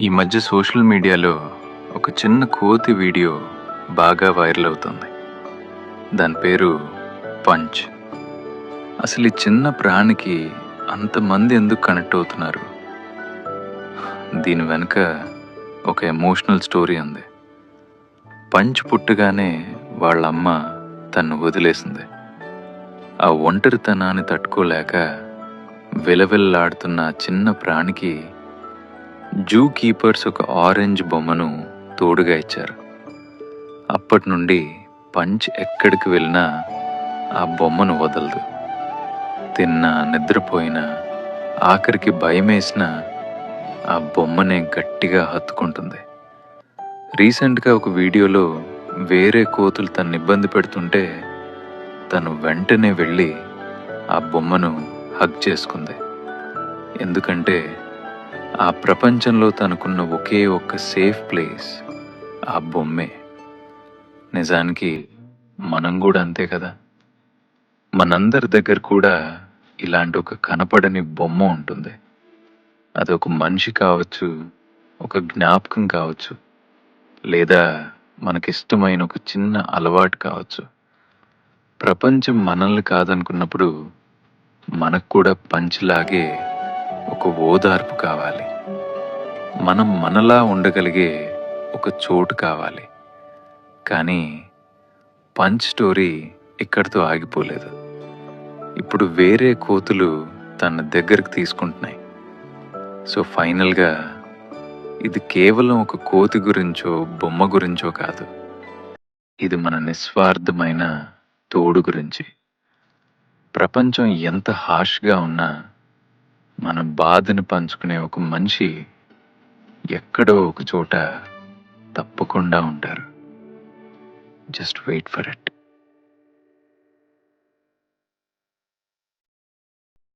ఈ మధ్య సోషల్ మీడియాలో ఒక చిన్న కోతి వీడియో బాగా వైరల్ అవుతుంది. దాని పేరు పంచ్. అసలు ఈ చిన్న ప్రాణికి అంతమంది ఎందుకు కనెక్ట్ అవుతున్నారు? దీని వెనుక ఒక ఎమోషనల్ స్టోరీ ఉంది. పంచ్ పుట్టగానే వాళ్ళమ్మ తన్ను వదిలేసింది. ఆ ఒంటరితనాన్ని తట్టుకోలేక విలవిల్లాడుతున్న ఆ చిన్న ప్రాణికి జూ కీపర్స్ ఒక ఆరెంజ్ బొమ్మను తోడుగా ఇచ్చారు. అప్పటి నుండి పంచ్ ఎక్కడికి వెళ్ళినా ఆ బొమ్మను వదలదు. తిన్నా, నిద్రపోయినా, ఆఖరికి భయమేసినా ఆ బొమ్మనే గట్టిగా హత్తుకుంటుంది. రీసెంట్గా ఒక వీడియోలో వేరే కోతులు తను ఇబ్బంది పెడుతుంటే తను వెంటనే వెళ్ళి ఆ బొమ్మను హగ్ చేసుకుంది. ఎందుకంటే ఆ ప్రపంచంలో తనకున్న ఒకే ఒక్క సేఫ్ ప్లేస్ ఆ బొమ్మే. నిజానికి మనం కూడా అంతే కదా. మనందరి దగ్గర కూడా ఇలాంటి ఒక కనపడని బొమ్మ ఉంటుంది. అదొక మనిషి కావచ్చు, ఒక జ్ఞాపకం కావచ్చు, లేదా మనకిష్టమైన ఒక చిన్న అలవాటు కావచ్చు. ప్రపంచం మనల్ని కాదనుకున్నప్పుడు మనకు కూడా పంచ్లాగే ఒక ఓదార్పు కావాలి. మనం మనలా ఉండగలిగే ఒక చోటు కావాలి. కానీ పంచ్ స్టోరీ ఇక్కడితో ఆగిపోలేదు. ఇప్పుడు వేరే కోతులు తన దగ్గరికి తీసుకుంటున్నాయి. సో ఫైనల్గా ఇది కేవలం ఒక కోతి గురించో బొమ్మ గురించో కాదు. ఇది మన నిస్వార్థమైన తోడు గురించి. ప్రపంచం ఎంత హార్ష్గా ఉన్నా మన బాధను పంచుకునే ఒక మనిషి ఎక్కడో ఒక చోట తప్పకుండా ఉంటారు. Just wait for it.